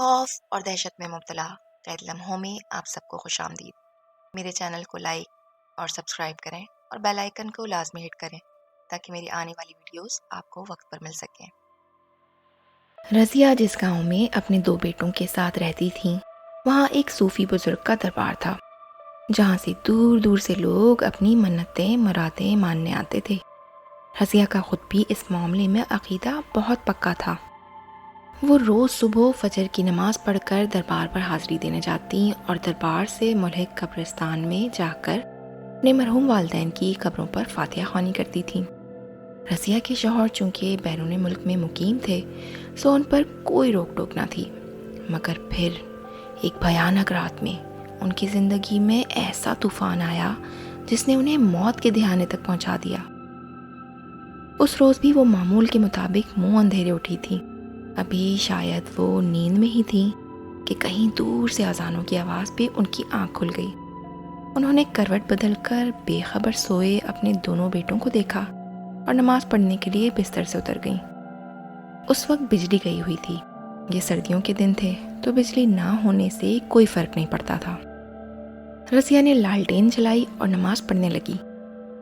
خوف اور دہشت میں مبتلا قید لمحوں میں آپ سب کو خوش آمدید۔ میرے چینل کو لائک اور سبسکرائب کریں اور بیل آئیکن کو لازمی ہٹ کریں تاکہ میری آنے والی ویڈیوز آپ کو وقت پر مل سکیں۔ رضیہ جس گاؤں میں اپنے 2 بیٹوں کے ساتھ رہتی تھیں، وہاں ایک صوفی بزرگ کا دربار تھا، جہاں سے دور دور سے لوگ اپنی منتیں مرادیں ماننے آتے تھے۔ رضیہ کا خود بھی اس معاملے میں عقیدہ بہت پکا تھا۔ وہ روز صبح فجر کی نماز پڑھ کر دربار پر حاضری دینے جاتی اور دربار سے ملحق قبرستان میں جا کر اپنے مرحوم والدین کی قبروں پر فاتحہ خوانی کرتی تھیں۔ رضیہ کے شوہر چونکہ بیرون ملک میں مقیم تھے، سو ان پر کوئی روک ٹوک نہ تھی، مگر پھر ایک بھیانک رات میں ان کی زندگی میں ایسا طوفان آیا جس نے انہیں موت کے دہانے تک پہنچا دیا۔ اس روز بھی وہ معمول کے مطابق منہ اندھیرے اٹھی تھی۔ ابھی شاید وہ نیند میں ہی تھی کہ کہیں دور سے اذانوں کی آواز پہ ان کی آنکھ کھل گئی۔ انہوں نے کروٹ بدل کر بے خبر سوئے اپنے دونوں بیٹوں کو دیکھا اور نماز پڑھنے کے لیے بستر سے اتر گئیں۔ اس وقت بجلی گئی ہوئی تھی، یہ سردیوں کے دن تھے تو بجلی نہ ہونے سے کوئی فرق نہیں پڑتا تھا۔ رضیہ نے لالٹین جلائی اور نماز پڑھنے لگی،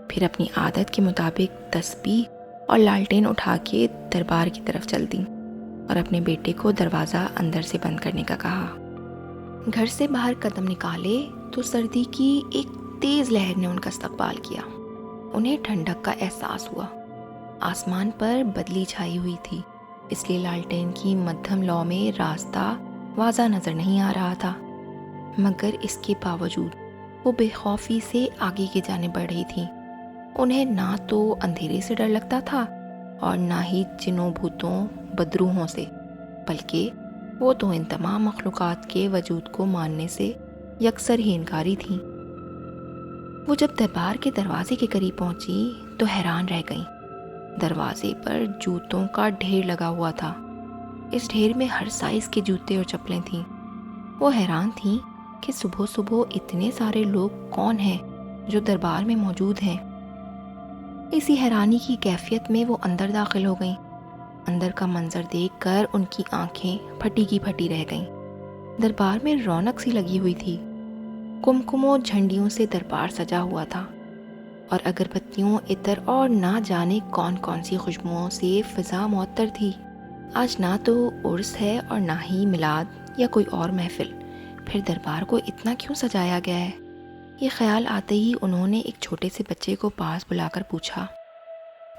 پھر اپنی عادت کے مطابق تسبیح اور لالٹین اٹھا کے دربار کی طرف چل دیں اور اپنے بیٹے کو دروازہ اندر سے بند کرنے کا کہا۔ گھر سے باہر قدم نکالے تو سردی کی ایک تیز لہر نے ان کا استقبال کیا۔ انہیں ٹھنڈک کا احساس ہوا۔ آسمان پر بدلی چھائی ہوئی تھی، اس لیے لالٹین کی مدھم لو میں راستہ واضح نظر نہیں آ رہا تھا، مگر اس کے باوجود وہ بے خوفی سے آگے کی جانب بڑھ رہی تھی۔ انہیں نہ تو اندھیرے سے ڈر لگتا تھا اور نہ ہی جنوں بھوتوں بدروحوں سے، بلکہ وہ تو ان تمام مخلوقات کے وجود کو ماننے سے یکسر ہی انکاری تھیں۔ وہ جب دربار کے دروازے کے قریب پہنچی تو حیران رہ گئیں۔ دروازے پر جوتوں کا ڈھیر لگا ہوا تھا، اس ڈھیر میں ہر سائز کے جوتے اور چپلیں تھیں۔ وہ حیران تھیں کہ صبح صبح اتنے سارے لوگ کون ہیں جو دربار میں موجود ہیں۔ اسی حیرانی کی کیفیت میں وہ اندر داخل ہو گئیں۔ اندر کا منظر دیکھ کر ان کی آنکھیں پھٹی کی پھٹی رہ گئیں۔ دربار میں رونق سی لگی ہوئی تھی، کمکموں جھنڈیوں سے دربار سجا ہوا تھا اور اگربتیوں، عطر اور نہ جانے کون کون سی خوشبوؤں سے فضا معطر تھی۔ آج نہ تو عرس ہے اور نہ ہی میلاد یا کوئی اور محفل، پھر دربار کو اتنا کیوں سجایا گیا ہے؟ یہ خیال آتے ہی انہوں نے ایک چھوٹے سے بچے کو پاس بلا کر پوچھا۔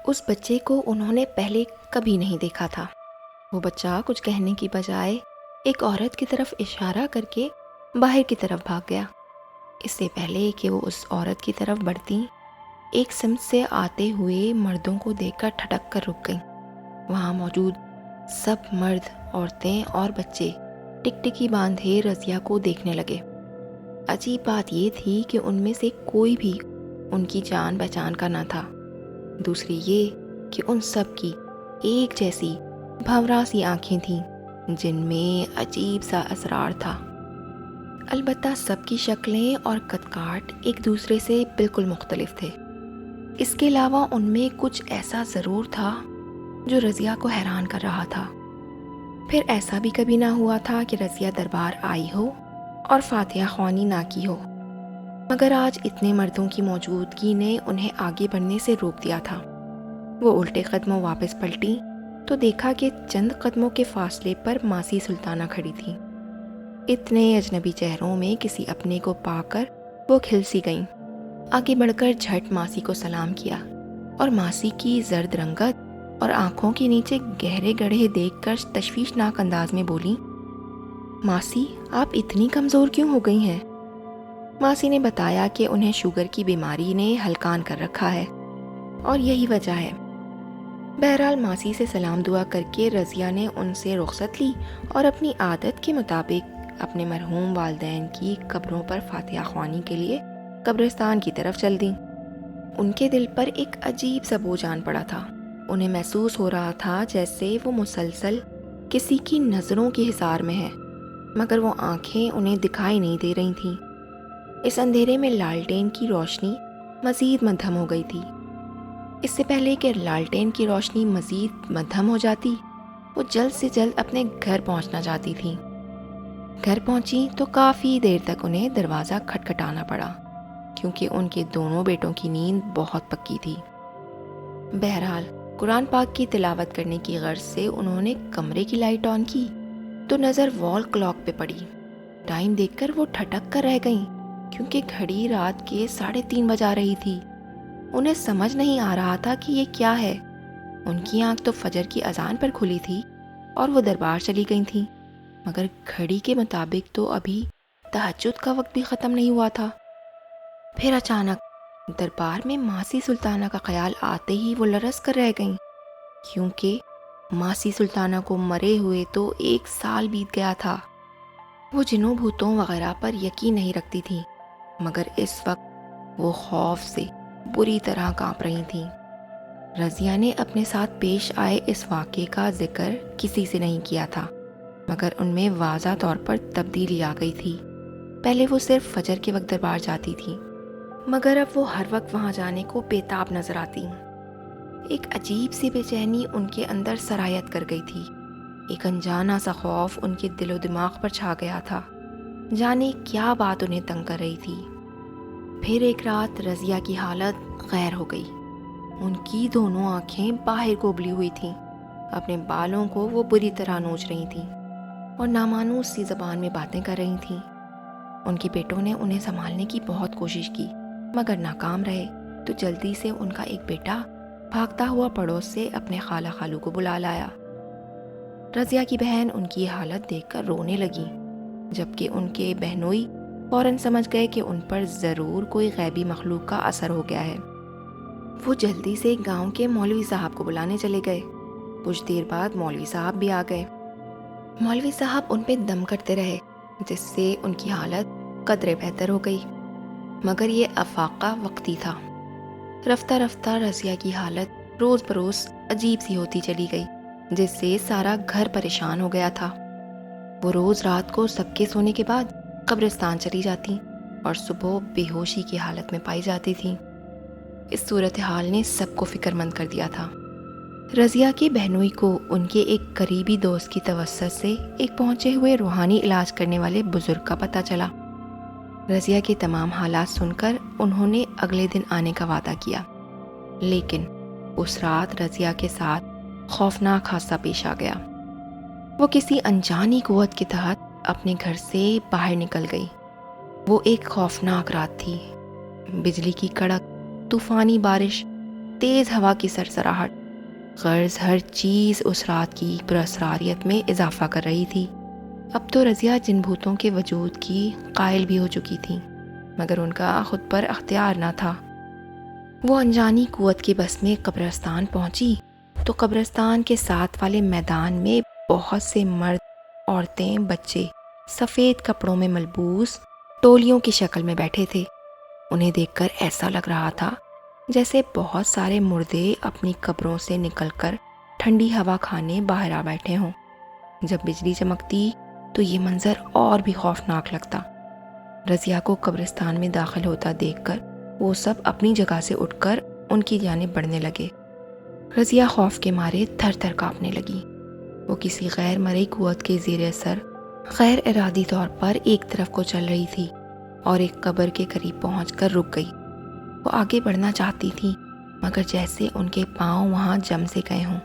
اس بچے کو انہوں نے پہلے کبھی نہیں دیکھا تھا۔ وہ بچہ کچھ کہنے کی بجائے ایک عورت کی طرف اشارہ کر کے باہر کی طرف بھاگ گیا۔ اس سے پہلے کہ وہ اس عورت کی طرف بڑھتی، ایک سمت سے آتے ہوئے مردوں کو دیکھ کر ٹھٹک کر رک گئیں۔ وہاں موجود سب مرد، عورتیں اور بچے ٹکٹکی باندھے رضیہ کو دیکھنے لگے۔ عجیب بات یہ تھی کہ ان میں سے کوئی بھی ان کی جان پہچان کا نہ تھا۔ دوسری یہ کہ ان سب کی ایک جیسی بھنورا سی آنکھیں تھیں جن میں عجیب سا اسرار تھا۔ البتہ سب کی شکلیں اور قد کاٹ ایک دوسرے سے بالکل مختلف تھے۔ اس کے علاوہ ان میں کچھ ایسا ضرور تھا جو رضیہ کو حیران کر رہا تھا۔ پھر ایسا بھی کبھی نہ ہوا تھا کہ رضیہ دربار آئی ہو اور فاتحہ خوانی نہ کی ہو، مگر آج اتنے مردوں کی موجودگی نے انہیں آگے بڑھنے سے روک دیا تھا۔ وہ الٹے قدموں واپس پلٹی تو دیکھا کہ چند قدموں کے فاصلے پر ماسی سلطانہ کھڑی تھی۔ اتنے اجنبی چہروں میں کسی اپنے کو پا کر وہ کھل سی گئیں۔ آگے بڑھ کر جھٹ ماسی کو سلام کیا اور ماسی کی زرد رنگت اور آنکھوں کے نیچے گہرے گڑھے دیکھ کر تشویشناک انداز میں بولی، ماسی آپ اتنی کمزور کیوں ہو گئی ہیں؟ ماسی نے بتایا کہ انہیں شوگر کی بیماری نے ہلکان کر رکھا ہے اور یہی وجہ ہے۔ بہرحال ماسی سے سلام دعا کر کے رضیہ نے ان سے رخصت لی اور اپنی عادت کے مطابق اپنے مرحوم والدین کی قبروں پر فاتحہ خوانی کے لیے قبرستان کی طرف چل دیں۔ ان کے دل پر ایک عجیب سا بوجھ آن پڑا تھا۔ انہیں محسوس ہو رہا تھا جیسے وہ مسلسل کسی کی نظروں کی حصار میں ہے، مگر وہ آنکھیں انہیں دکھائی نہیں دے رہی تھیں۔ اس اندھیرے میں لالٹین کی روشنی مزید مدھم ہو گئی تھی۔ اس سے پہلے کہ لالٹین کی روشنی مزید مدھم ہو جاتی، وہ جلد سے جلد اپنے گھر پہنچنا چاہتی تھی۔ گھر پہنچی تو کافی دیر تک انہیں دروازہ کھٹکھٹانا پڑا کیونکہ ان کے دونوں بیٹوں کی نیند بہت پکی تھی۔ بہرحال قرآن پاک کی تلاوت کرنے کی غرض سے انہوں نے کمرے کی لائٹ آن کی تو نظر وال کلاک پہ پڑی۔ ٹائم دیکھ کر وہ ٹھٹک کر رہ گئیں کیونکہ گھڑی رات کے 3:30 بجا رہی تھی۔ انہیں سمجھ نہیں آ رہا تھا کہ یہ کیا ہے۔ ان کی آنکھ تو فجر کی اذان پر کھلی تھی اور وہ دربار چلی گئی تھیں، مگر گھڑی کے مطابق تو ابھی تہجد کا وقت بھی ختم نہیں ہوا تھا۔ پھر اچانک دربار میں ماسی سلطانہ کا خیال آتے ہی وہ لرز کر رہ گئیں، کیونکہ ماسی سلطانہ کو مرے ہوئے تو 1 سال بیت گیا تھا۔ وہ جنوں بھوتوں وغیرہ پر یقین نہیں رکھتی تھیں، مگر اس وقت وہ خوف سے بری طرح کانپ رہی تھیں۔ رضیہ نے اپنے ساتھ پیش آئے اس واقعے کا ذکر کسی سے نہیں کیا تھا، مگر ان میں واضح طور پر تبدیلی آ گئی تھی۔ پہلے وہ صرف فجر کے وقت دربار جاتی تھی، مگر اب وہ ہر وقت وہاں جانے کو بےتاب نظر آتی۔ ایک عجیب سی بے چینی ان کے اندر سرایت کر گئی تھی۔ ایک انجانا سا خوف ان کے دل و دماغ پر چھا گیا تھا، جانے کیا بات انہیں تنگ کر رہی تھی۔ پھر ایک رات رضیہ کی حالت غیر ہو گئی۔ ان کی دونوں آنکھیں باہر کو ابلی ہوئی تھیں، اپنے بالوں کو وہ بری طرح نوچ رہی تھیں اور نامانوس سی زبان میں باتیں کر رہی تھیں۔ ان کے بیٹوں نے انہیں سنبھالنے کی بہت کوشش کی، مگر ناکام رہے تو جلدی سے ان کا ایک بیٹا بھاگتا ہوا پڑوس سے اپنے خالہ خالو کو بلا لایا۔ رضیہ کی بہن ان کی حالت دیکھ کر رونے لگی، جبکہ ان کے بہنوئی فوراً سمجھ گئے کہ ان پر ضرور کوئی غیبی مخلوق کا اثر ہو گیا ہے۔ وہ جلدی سے گاؤں کے مولوی صاحب کو بلانے چلے گئے۔ کچھ دیر بعد مولوی صاحب بھی آ گئے۔ مولوی صاحب ان پہ دم کرتے رہے، جس سے ان کی حالت قدرے بہتر ہو گئی، مگر یہ افاقہ وقتی تھا۔ رفتہ رفتہ رضیہ کی حالت روز بروز عجیب سی ہوتی چلی گئی، جس سے سارا گھر پریشان ہو گیا تھا۔ وہ روز رات کو سب کے سونے کے بعد قبرستان چلی جاتی اور صبح بے ہوشی کی حالت میں پائی جاتی تھی۔ اس صورتحال نے سب کو فکر مند کر دیا تھا۔ رضیہ کی بہنوئی کو ان کے ایک قریبی دوست کی توسط سے ایک پہنچے ہوئے روحانی علاج کرنے والے بزرگ کا پتہ چلا۔ رضیہ کے تمام حالات سن کر انہوں نے اگلے دن آنے کا وعدہ کیا، لیکن اس رات رضیہ کے ساتھ خوفناک حادثہ پیش آ گیا۔ وہ کسی انجانی قوت کے تحت اپنے گھر سے باہر نکل گئی۔ وہ ایک خوفناک رات تھی۔ بجلی کی کڑک، طوفانی بارش، تیز ہوا کی سرسراہٹ، غرض ہر چیز اس رات کی پراسراریت میں اضافہ کر رہی تھی۔ اب تو رضیہ جن بھوتوں کے وجود کی قائل بھی ہو چکی تھی، مگر ان کا خود پر اختیار نہ تھا۔ وہ انجانی قوت کے بس میں قبرستان پہنچی تو قبرستان کے ساتھ والے میدان میں بہت سے مرد، عورتیں، بچے سفید کپڑوں میں ملبوس ٹولیوں کی شکل میں بیٹھے تھے۔ انہیں دیکھ کر ایسا لگ رہا تھا جیسے بہت سارے مردے اپنی قبروں سے نکل کر ٹھنڈی ہوا کھانے باہر آ بیٹھے ہوں۔ جب بجلی چمکتی تو یہ منظر اور بھی خوفناک لگتا۔ رضیہ کو قبرستان میں داخل ہوتا دیکھ کر وہ سب اپنی جگہ سے اٹھ کر ان کی جانب بڑھنے لگے۔ رضیہ خوف کے مارے تھر تھر کانپنے لگی۔ وہ کسی غیر مرئی قوت کے زیر اثر غیر ارادی طور پر ایک طرف کو چل رہی تھی اور ایک قبر کے قریب پہنچ کر رک گئی۔ وہ آگے بڑھنا چاہتی تھی، مگر جیسے ان کے پاؤں وہاں جم سے گئے ہوں۔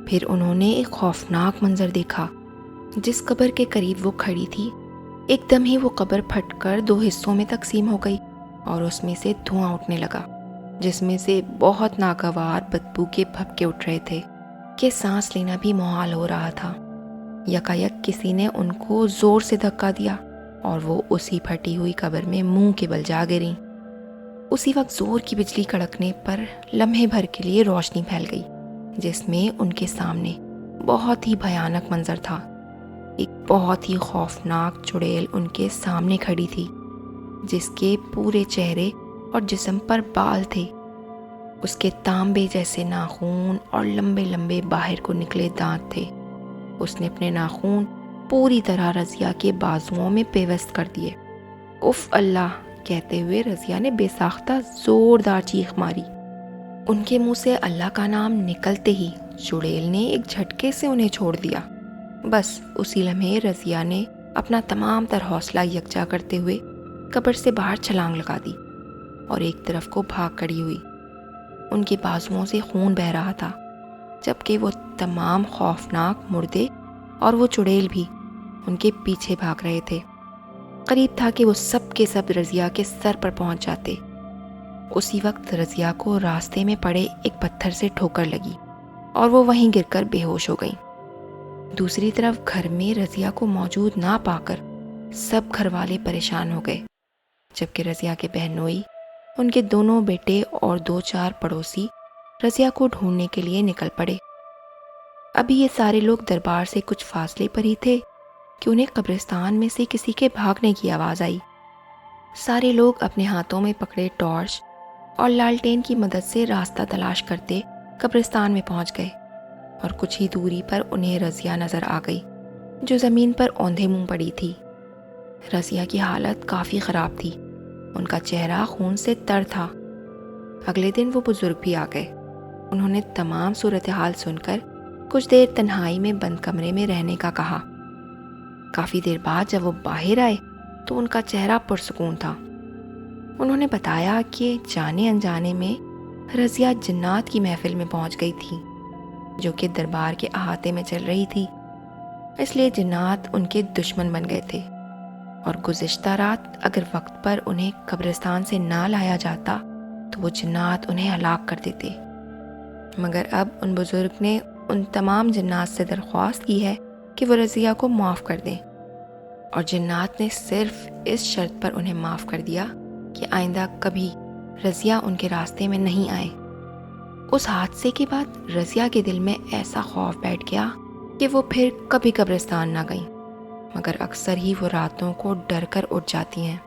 پھر انہوں نے ایک خوفناک منظر دیکھا۔ جس قبر کے قریب وہ کھڑی تھی، ایک دم ہی وہ قبر پھٹ کر 2 حصوں میں تقسیم ہو گئی اور اس میں سے دھواں اٹھنے لگا، جس میں سے بہت ناگوار بدبو کے بھبکے اٹھ رہے تھے کہ سانس لینا بھی محال ہو رہا تھا۔ یکایک کسی نے ان کو زور سے دھکا دیا اور وہ اسی پھٹی ہوئی قبر میں منہ کے بل جا گریں۔ اسی وقت زور کی بجلی کڑکنے پر لمحے بھر کے لیے روشنی پھیل گئی، جس میں ان کے سامنے بہت ہی بھیانک منظر تھا۔ ایک بہت ہی خوفناک چڑیل ان کے سامنے کھڑی تھی، جس کے پورے چہرے اور جسم پر بال تھے۔ اس کے تانبے جیسے ناخون اور لمبے لمبے باہر کو نکلے دانت تھے۔ اس نے اپنے ناخون پوری طرح رضیہ کے بازوؤں میں پیوست کر دیے۔ اف اللہ کہتے ہوئے رضیہ نے بے ساختہ زوردار چیخ ماری۔ ان کے منہ سے اللہ کا نام نکلتے ہی چڑیل نے ایک جھٹکے سے انہیں چھوڑ دیا۔ بس اسی لمحے رضیہ نے اپنا تمام تر حوصلہ یکجا کرتے ہوئے قبر سے باہر چھلانگ لگا دی اور ایک طرف کو بھاگ کھڑی ہوئی۔ ان کے بازوؤں سے خون بہہ رہا تھا، جبکہ وہ تمام خوفناک مردے اور وہ چڑیل بھی ان کے پیچھے بھاگ رہے تھے۔ قریب تھا کہ وہ سب کے سب رضیہ کے سر پر پہنچ جاتے۔ اسی وقت رضیہ کو راستے میں پڑے ایک پتھر سے ٹھوکر لگی اور وہ وہیں گر کر بے ہوش ہو گئی۔ دوسری طرف گھر میں رضیہ کو موجود نہ پا کر سب گھر والے پریشان ہو گئے، جبکہ رضیہ کے بہنوئی، ان کے دونوں بیٹے اور 2-4 پڑوسی رضیہ کو ڈھونڈنے کے لیے نکل پڑے۔ ابھی یہ سارے لوگ دربار سے کچھ فاصلے پر ہی تھے کہ انہیں قبرستان میں سے کسی کے بھاگنے کی آواز آئی۔ سارے لوگ اپنے ہاتھوں میں پکڑے ٹارچ اور لالٹین کی مدد سے راستہ تلاش کرتے قبرستان میں پہنچ گئے، اور کچھ ہی دوری پر انہیں رضیہ نظر آ گئی جو زمین پر اوندھے منہ پڑی تھی۔ رضیہ کی حالت کافی خراب تھی، ان کا چہرہ خون سے تر تھا۔ اگلے دن وہ بزرگ بھی آ گئے۔ انہوں نے تمام صورتحال سن کر کچھ دیر تنہائی میں بند کمرے میں رہنے کا کہا۔ کافی دیر بعد جب وہ باہر آئے تو ان کا چہرہ پرسکون تھا۔ انہوں نے بتایا کہ جانے انجانے میں رضیہ جنات کی محفل میں پہنچ گئی تھی جو کہ دربار کے احاطے میں چل رہی تھی، اس لیے جنات ان کے دشمن بن گئے تھے، اور گزشتہ رات اگر وقت پر انہیں قبرستان سے نہ لایا جاتا تو وہ جنات انہیں ہلاک کر دیتے۔ مگر اب ان بزرگ نے ان تمام جنات سے درخواست کی ہے کہ وہ رضیہ کو معاف کر دیں، اور جنات نے صرف اس شرط پر انہیں معاف کر دیا کہ آئندہ کبھی رضیہ ان کے راستے میں نہیں آئے۔ اس حادثے کے بعد رضیہ کے دل میں ایسا خوف بیٹھ گیا کہ وہ پھر کبھی قبرستان نہ گئیں، مگر اکثر ہی وہ راتوں کو ڈر کر اٹھ جاتی ہیں۔